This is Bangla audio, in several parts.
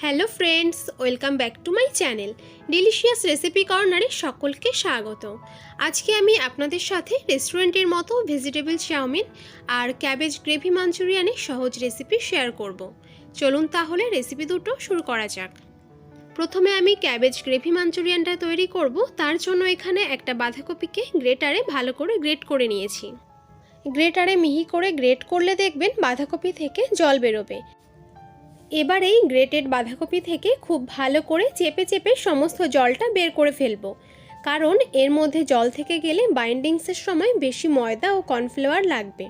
Hello friends, welcome back to my channel delicious recipe কর্নারে সকলকে স্বাগত। আজকে আমি আপনাদের সাথে রেস্টুরেন্টের মতো ভেজিটেবল চাউমিন আর ক্যাবেজ গ্রেভি মাঞ্চুরিয়ানের সহজ রেসিপি শেয়ার করব। চলুন তাহলে রেসিপি দুটো শুরু করা যাক। প্রথমে আমি ক্যাবেজ গ্রেভি মাঞ্চুরিয়ানটা তৈরি করব। তার জন্য এখানে একটা বাঁধাকপিকে গ্রেটারে ভালো করে গ্রেট করে নিয়েছি। গ্রেটারে মিহি করে গ্রেট করলে দেখবেন বাঁধাকপি থেকে জল বেরোবে। এবার এই গ্রেটেড বাঁধাকপি থেকে খুব ভালো করে চেপে চেপে সমস্ত জলটা বের করে ফেলবো, কারণ এর মধ্যে জল থেকে গেলে বাইন্ডিংসের সময় বেশি ময়দা ও কর্নফ্লাওয়ার লাগবে,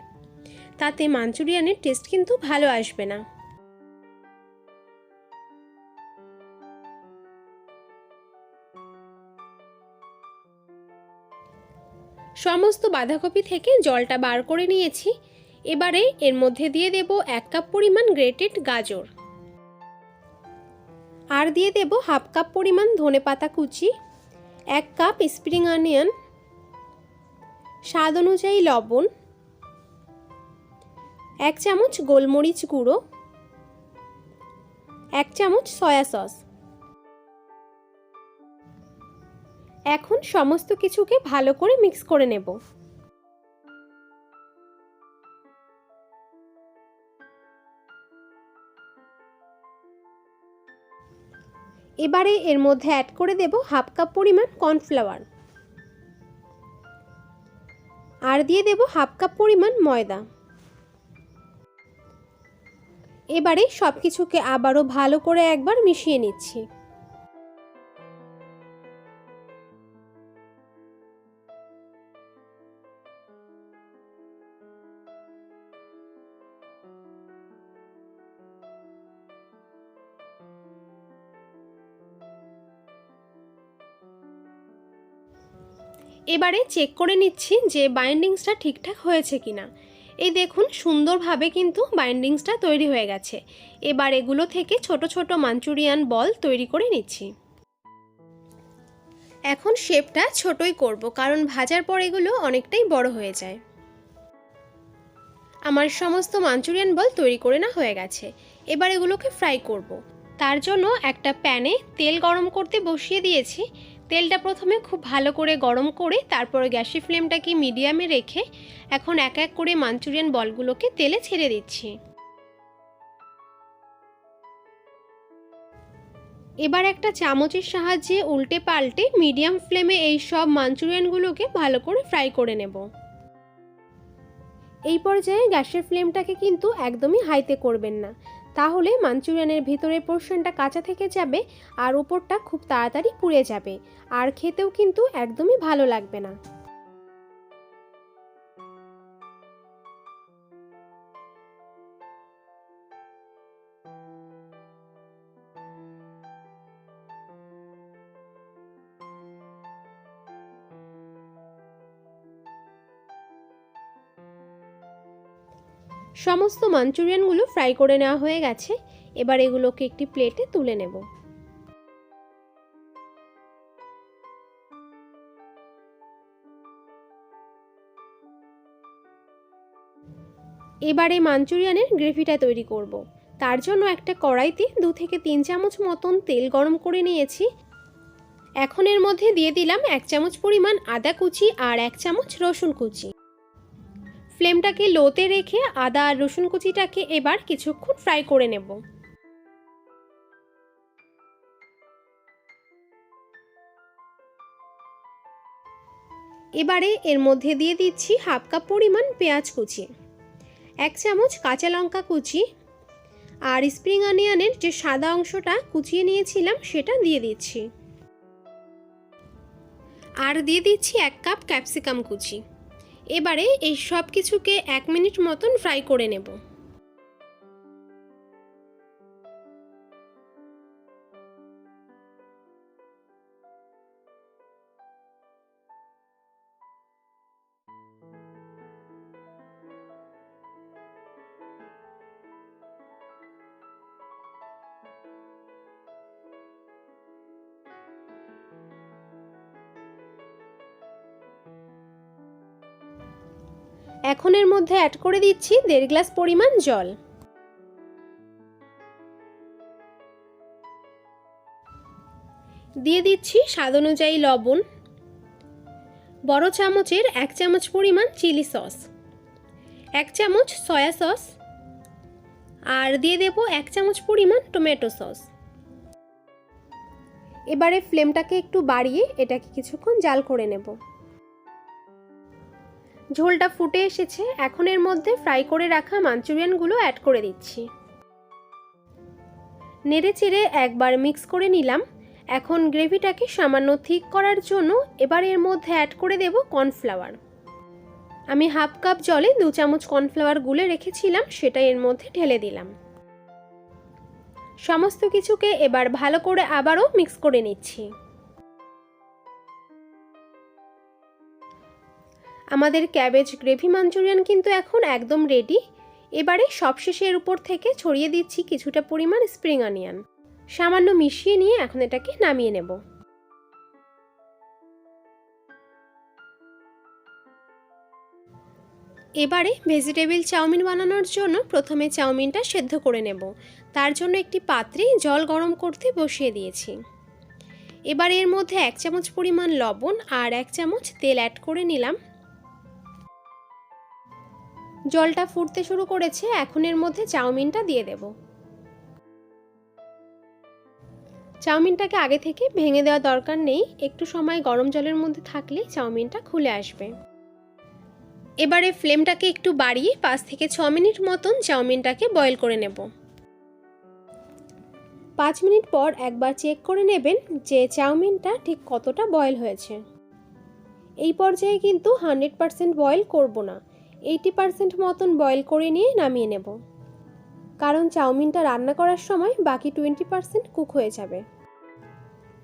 তাতে মাঞ্চুরিয়ানের টেস্ট কিন্তু ভালো আসবে না। সমস্ত বাঁধাকপি থেকে জলটা বার করে নিয়েছি। এবারে এর মধ্যে দিয়ে দেব 1 কাপ পরিমাণ গ্রেটেড গাজর, আর দিয়ে দেব হাফ কাপ পরিমাণ ধনেপাতা কুচি, 1 কাপ স্প্রিং অনিয়ন, স্বাদ অনুযায়ী লবণ, 1 চামচ গোলমরিচ গুঁড়ো, 1 চামচ সয়া সস। এখন সমস্ত কিছুকে ভালো করে মিক্স করে নেব। এবারে এর মধ্যে অ্যাড করে দেব হাফ কাপ পরিমাণ কর্নফ্লাওয়ার, আর দিয়ে দেব হাফ কাপ পরিমাণ ময়দা। এবারে সব কিছুকে আবারও ভালো করে একবার মিশিয়ে নিচ্ছি। এবারে চেক করে নিচ্ছি যে বাইন্ডিংসটা ঠিকঠাক হয়েছে কিনা। এই দেখুন, সুন্দরভাবে কিন্তু বাইন্ডিংসটা তৈরি হয়ে গেছে। এবার এগুলো থেকে ছোট ছোট মাঞ্চুরিয়ান বল তৈরি করে নিচ্ছি। এখন শেপটা ছোটই করব, কারণ ভাজার পর এগুলো অনেকটাই বড় হয়ে যায়। আমার সমস্ত মাঞ্চুরিয়ান বল তৈরি করে না হয়ে গেছে। এবার এগুলোকে ফ্রাই করব। তার জন্য একটা প্যানে তেল গরম করতে বসিয়ে দিয়েছি। তেলটা প্রথমে খুব ভালো করে গরম করে তারপরে গ্যাসের ফ্লেমটাকে মিডিয়ামে রেখে এখন এক এক করে মাঞ্চুরিয়ান বলগুলোকে তেলে ছেড়ে দিচ্ছি। এবার একটা চামচের সাহায্যে উল্টে পাল্টে মিডিয়াম ফ্লেমে এই সব মাঞ্চুরিয়ানগুলোকে ভালো করে ফ্রাই করে নেব। এই পর্যায়ে গ্যাসের ফ্লেমটাকে কিন্তু একদমই হাইতে করবেন না, তাহলে মাঞ্চুরিয়ানের ভিতরের পোর্শনটা কাঁচা থেকে যাবে আর উপরটা খুব তাড়াতাড়ি পুড়ে যাবে, আর খেতেও কিন্তু একদমই ভালো লাগবে না। সমস্ত মাঞ্চুরিয়ানগুলো ফ্রাই করে নেওয়া হয়ে গেছে। এবার এগুলোকে একটি প্লেটে তুলে নেব। এবারে মাঞ্চুরিয়ানের গ্রেভিটা তৈরি করব। তার জন্য একটা কড়াইতে 2 থেকে 3 চামচ মতন তেল গরম করে নিয়েছি। এখন এর মধ্যে দিয়ে দিলাম 1 চামচ পরিমাণ আদা কুচি আর 1 চামচ রসুন কুচি। ফ্লেমটাকে লোতে রেখে আদা আর রসুন কুচিটাকে এবার কিছুক্ষণ ফ্রাই করে নেব। এবারে এর মধ্যে দিয়ে দিচ্ছি হাফ কাপ পরিমাণ পেঁয়াজ কুচি, 1 চামচ কাঁচা লঙ্কা কুচি, আর স্প্রিং অনিয়নের যে সাদা অংশটা কুচিয়ে নিয়েছিলাম সেটা দিয়ে দিচ্ছি, আর দিয়ে দিচ্ছি 1 কাপ ক্যাপসিকাম কুচি। এবারে এই সব কিছুকে 1 মিনিট মতন ফ্রাই করে নেব। এখন এর মধ্যে অ্যাড করে দিচ্ছি 1.5 গ্লাস পরিমাণ জল। দিয়ে দিচ্ছি স্বাদ অনুযায়ী লবণ, বড় চামচের 1 চামচ পরিমাণ চিলি সস, 1 চামচ সয়া সস, আর দিয়ে দেব 1 চামচ পরিমাণ টমেটো সস। এবারে ফ্লেমটাকে একটু বাড়িয়ে এটাকে কিছুক্ষণ জাল করে নেব। ঝোলটা ফুটে এসেছে, এখন এর মধ্যে ফ্রাই করে রাখা মাঞ্চুরিয়ানগুলো অ্যাড করে দিচ্ছি। নেড়ে চেড়ে একবার মিক্স করে নিলাম। এখন গ্রেভিটাকে সামান্য থিক করার জন্য এবার এর মধ্যে অ্যাড করে দেব কর্নফ্লাওয়ার। আমি হাফ কাপ জলে 2 চামচ কর্নফ্লাওয়ার গুলে রেখেছিলাম, সেটা এর মধ্যে ঢেলে দিলাম। সমস্ত কিছুকে এবার ভালো করে আবারও মিক্স করে নিচ্ছি। আমাদের ক্যাবেজ গ্রেভি মাঞ্চুরিয়ান কিন্তু এখন একদম রেডি। এবারে সবশেষে এর উপর থেকে ছড়িয়ে দিচ্ছি কিছুটা পরিমাণ স্প্রিং অনিয়ন। সামান্য মিশিয়ে নিয়ে এখন এটাকে নামিয়ে নেব। এবারে ভেজিটেবল চাউমিন বানানোর জন্য প্রথমে চাউমিনটা সেদ্ধ করে নেব। তার জন্য একটি পাত্রে জল গরম করতে বসিয়ে দিয়েছি। এবার এর মধ্যে 1 চামচ পরিমাণ লবণ আর 1 চামচ তেল অ্যাড করে নিলাম। জলটা ফুটতে শুরু করেছে, এখন এর মধ্যে চাউমিনটা দিয়ে দেব। চাউমিনটাকে আগে থেকে ভেঙে দেওয়া দরকার নেই, একটু সময় গরম জলের মধ্যে থাকলেই চাউমিনটা খুলে আসবে। এবারে ফ্লেমটাকে একটু বাড়িয়ে 5 থেকে 6 মিনিট মতন চাউমিনটাকে বয়েল করে নেব। 5 মিনিট পর একবার চেক করে নেবেন যে চাউমিনটা ঠিক কতটা বয়েল হয়েছে। এই পর্যায়ে কিন্তু 100% বয়েল করব না, 80% মতন বয়েল করে নিয়ে নামিয়ে নেব, কারণ চাউমিনটা রান্না করার সময় বাকি 20% কুক হয়ে যাবে।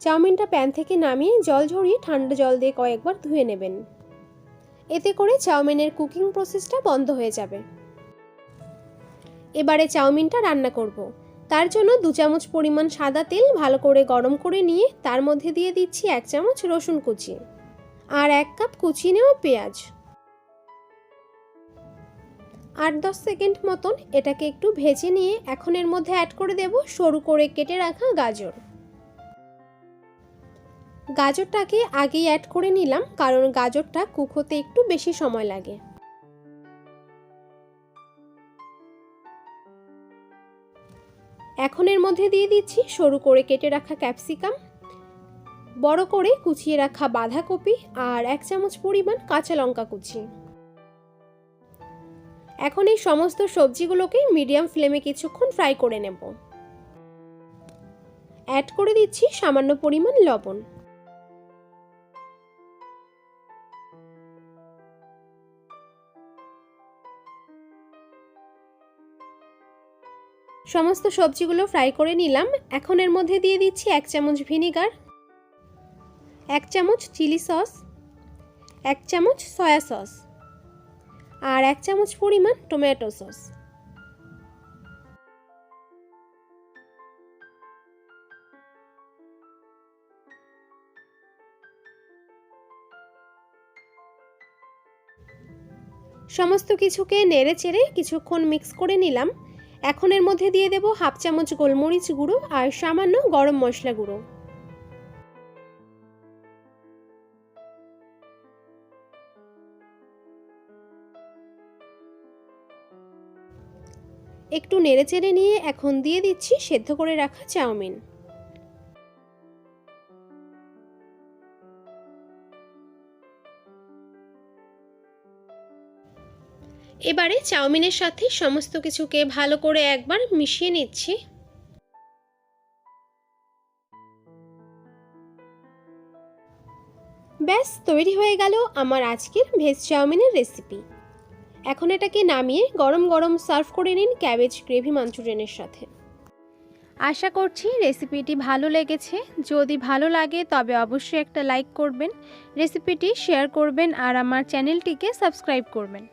চাউমিনটা প্যান থেকে নামিয়ে জল ঝরিয়ে ঠান্ডা জল দিয়ে কয়েকবার ধুয়ে নেবেন, এতে করে চাউমিনের কুকিং প্রসেসটা বন্ধ হয়ে যাবে। এবারে চাউমিনটা রান্না করব। তার জন্য 2 চামচ পরিমাণ সাদা তেল ভালো করে গরম করে নিয়ে তার মধ্যে দিয়ে দিচ্ছি 1 চামচ রসুন কুচি আর 1 কাপ কুচিয়ে নেওয়া পেঁয়াজ। 8-10 সেকেন্ড মতন এটাকে একটু ভেজে নিয়ে এখন এর মধ্যে অ্যাড করে দেব সরু করে কেটে রাখা গাজর। গাজরটাকে আগেই অ্যাড করে নিলাম, কারণ গাজরটা কুক হতে একটু বেশি সময় লাগে। এখন এর মধ্যে দিয়ে দিচ্ছি সরু করে কেটে রাখা ক্যাপসিকাম, বড় করে কুচিয়ে রাখা বাঁধাকপি আর 1 চামচ পরিমাণ কাঁচা লঙ্কা কুচি। এখন এই সমস্ত সবজিগুলোকে মিডিয়াম ফ্লেমে কিছুক্ষণ ফ্রাই করে নেব। অ্যাড করে দিচ্ছি সামান্য পরিমাণ লবণ। সমস্ত সবজিগুলো ফ্রাই করে নিলাম। এখন এর মধ্যে দিয়ে দিচ্ছি 1 চামচ ভিনেগার, 1 চামচ চিলি সস, 1 চামচ সয়া সস আর 1 চামচ পরিমাণ টমেটো সস। সমস্ত কিছুকে নেড়ে চেড়ে কিছুক্ষণ মিক্স করে নিলাম। এখন এর মধ্যে দিয়ে দেব 1/2 চামচ গোলমরিচ গুঁড়ো আর সামান্য গরম মশলা গুঁড়ো। একটু নেড়ে চেড়ে নিয়ে এখন দিয়ে দিচ্ছি সেদ্ধ করে রাখা চাউমিন। এবারে চাউমিনের সাথে সমস্ত কিছুকে ভালো করে একবার মিশিয়ে নিচ্ছি। ব্যাস তৈরি হয়ে গেল আমার আজকের ভেজ চাউমিনের রেসিপি। এখন এটাকে নামিয়ে গরম গরম সার্ভ করে নিন ক্যাবেজ গ্রেভি মাঞ্চুরিয়ানের সাথে। আশা করছি রেসিপিটি ভালো লেগেছে। যদি ভালো লাগে তবে অবশ্যই একটা লাইক করবেন, রেসিপিটি শেয়ার করবেন আর আমার চ্যানেলটিকে সাবস্ক্রাইব করবেন।